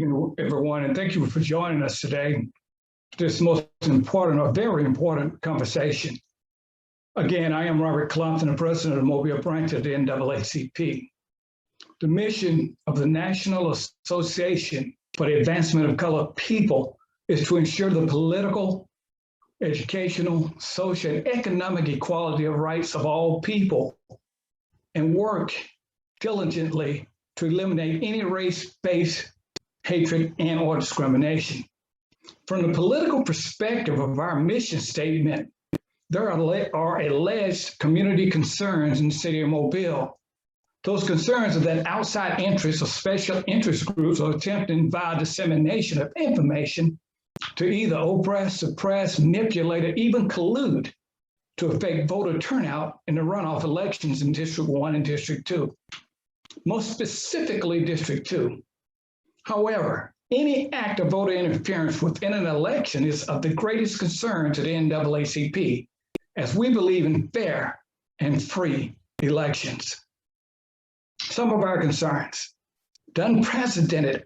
evening, everyone, and thank you for joining us today. This most important, or very important conversation. Again, I am Robert Clompton, the president of the Mobile branch of the NAACP. The mission of the National Association for the Advancement of Colored People is to ensure the political, educational, social, and economic equality of rights of all people and work diligently to eliminate any race-based hatred and or discrimination. From the political perspective of our mission statement, there are alleged community concerns in the city of Mobile. Those concerns are that outside interests or special interest groups are attempting via dissemination of information to either oppress, suppress, manipulate, or even collude to affect voter turnout in the runoff elections in District 1 and District 2, most specifically District 2. However, any act of voter interference within an election is of the greatest concern to the NAACP, as we believe in fair and free elections. Some of our concerns: the unprecedented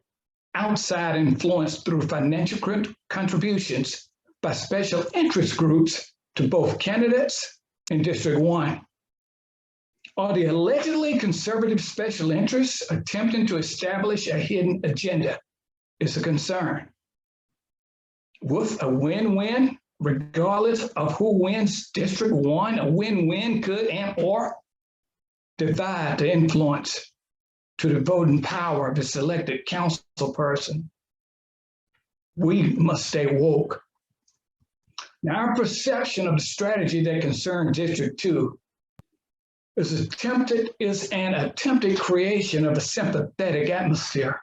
outside influence through financial contributions by special interest groups to both candidates in District 1. Are the allegedly conservative special interests attempting to establish a hidden agenda? Is a concern. With a win-win, regardless of who wins District 1, a win-win could and or divide the influence to the voting power of the selected council person. We must stay woke. Now, our perception of the strategy that concerns District 2 is an attempted creation of a sympathetic atmosphere,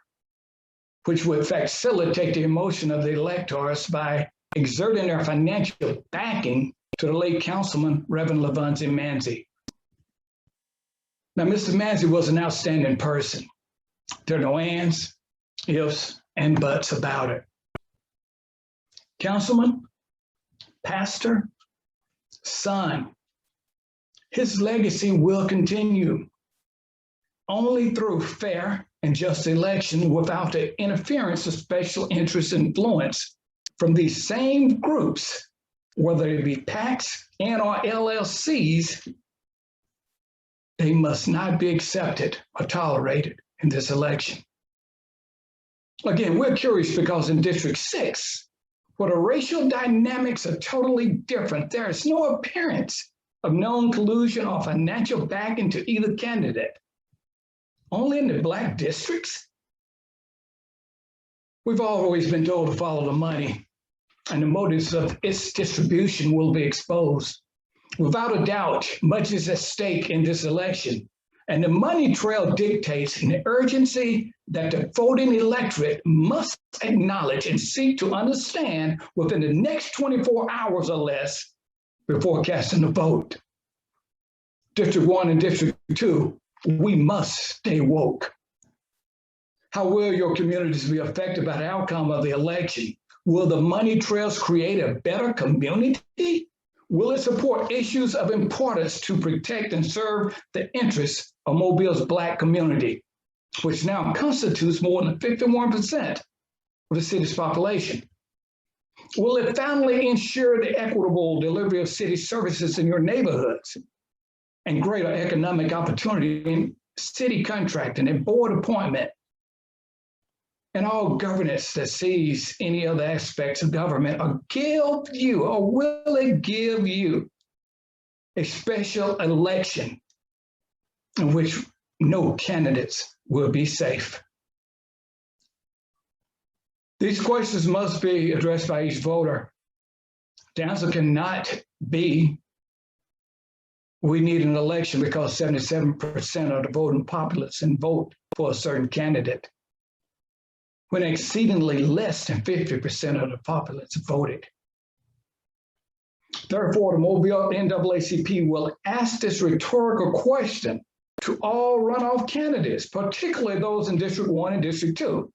which would facilitate the emotion of the electors by exerting their financial backing to the late Councilman Reverend Lavonzi Manzi. Now, Mr. Manzi was an outstanding person. There are no ands, ifs, and buts about it. Councilman, pastor, son, his legacy will continue only through fair and just election without the interference of special interest influence from these same groups, whether it be PACs and or LLCs. They must not be accepted or tolerated in this election. Again, we're curious because in District 6, where the racial dynamics are totally different, there is no appearance of known collusion or financial backing to either candidate. Only in the Black districts? We've always been told to follow the money, and the motives of its distribution will be exposed. Without a doubt, much is at stake in this election, and the money trail dictates an urgency that the voting electorate must acknowledge and seek to understand within the next 24 hours or less before casting a vote. District 1 and District 2, we must stay woke. How will your communities be affected by the outcome of the election? Will the money trails create a better community? Will it support issues of importance to protect and serve the interests of Mobile's Black community, which now constitutes more than 51% of the city's population? Will it finally ensure the equitable delivery of city services in your neighborhoods and greater economic opportunity in city contracting and board appointment and all governance that sees any other aspects of government, or give you, or will it give you a special election in which no candidates will be safe? These questions must be addressed by each voter. The answer cannot be, we need an election because 77% of the voting populace can vote for a certain candidate, when exceedingly less than 50% of the populace voted. Therefore, the Mobile NAACP will ask this rhetorical question to all runoff candidates, particularly those in District 1 and District 2.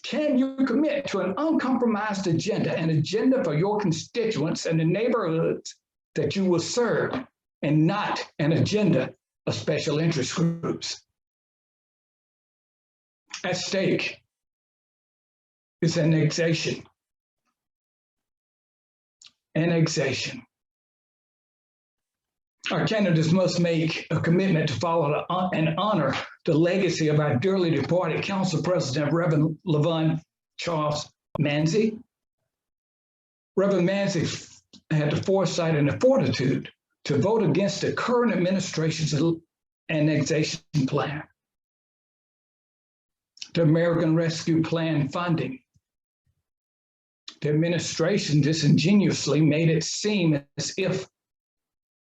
Can you commit to an uncompromised agenda, an agenda for your constituents and the neighborhoods that you will serve, and not an agenda of special interest groups? At stake is annexation. Annexation. Our candidates must make a commitment to follow and honor the legacy of our dearly departed Council President, Reverend Levon Charles Manzi. Reverend Manzi had the foresight and the fortitude to vote against the current administration's annexation plan, the American Rescue Plan funding. The administration disingenuously made it seem as if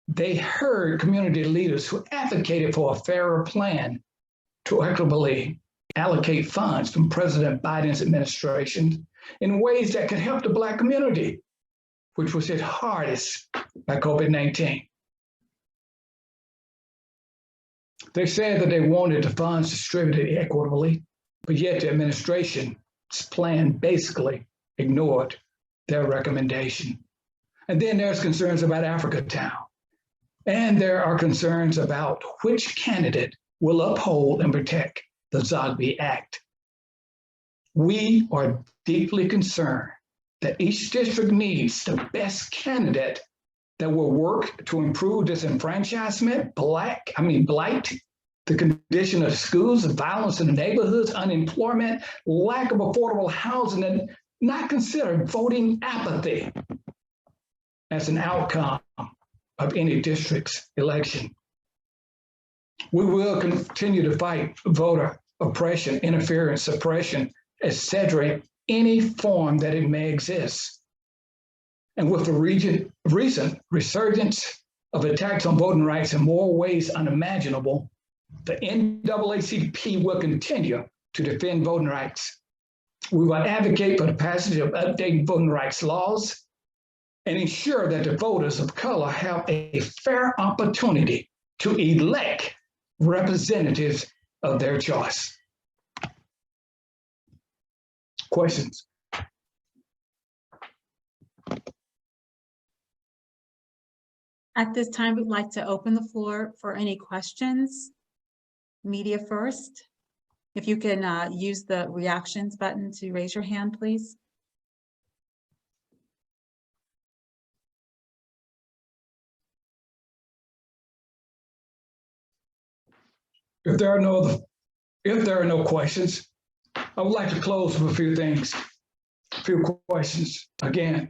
they heard community leaders who advocated for a fairer plan to equitably allocate funds from President Biden's administration in ways that could help the Black community, which was hit hardest by COVID-19. They said that they wanted the funds distributed equitably, but yet the administration's plan basically ignored their recommendation. And then there's concerns about Africa Town. And there are concerns about which candidate will uphold and protect the Zogby Act. We are deeply concerned that each district needs the best candidate that will work to improve disenfranchisement, blight, the condition of the schools, the violence in the neighborhoods, unemployment, lack of affordable housing, and not consider voting apathy as an outcome of any district's election. We will continue to fight voter oppression, interference, suppression, etc., any form that it may exist. And with the recent resurgence of attacks on voting rights in more ways unimaginable, the NAACP will continue to defend voting rights. We will advocate for the passage of updated voting rights laws and ensure that the voters of color have a fair opportunity to elect representatives of their choice. Questions? At this time, we'd like to open the floor for any questions. Media first. If you can use the reactions button to raise your hand, please. If there are no questions, I would like to close with a few things, a few questions. Again,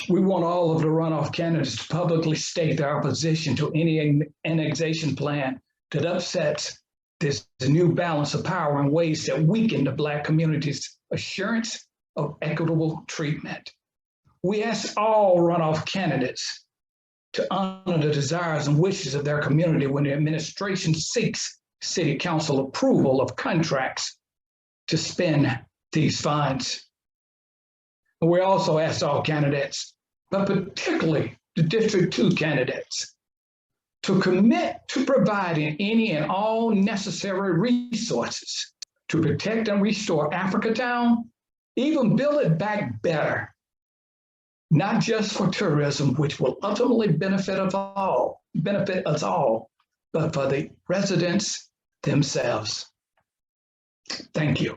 we want all of the runoff candidates to publicly state their opposition to any annexation plan that upsets this new balance of power in ways that weaken the Black community's assurance of equitable treatment. We ask all runoff candidates to honor the desires and wishes of their community when the administration seeks City Council approval of contracts to spend these funds. And we also ask all candidates, but particularly the District 2 candidates, to commit to providing any and all necessary resources to protect and restore Africa Town, even build it back better, not just for tourism, which will ultimately benefit us all, but for the residents themselves. Thank you.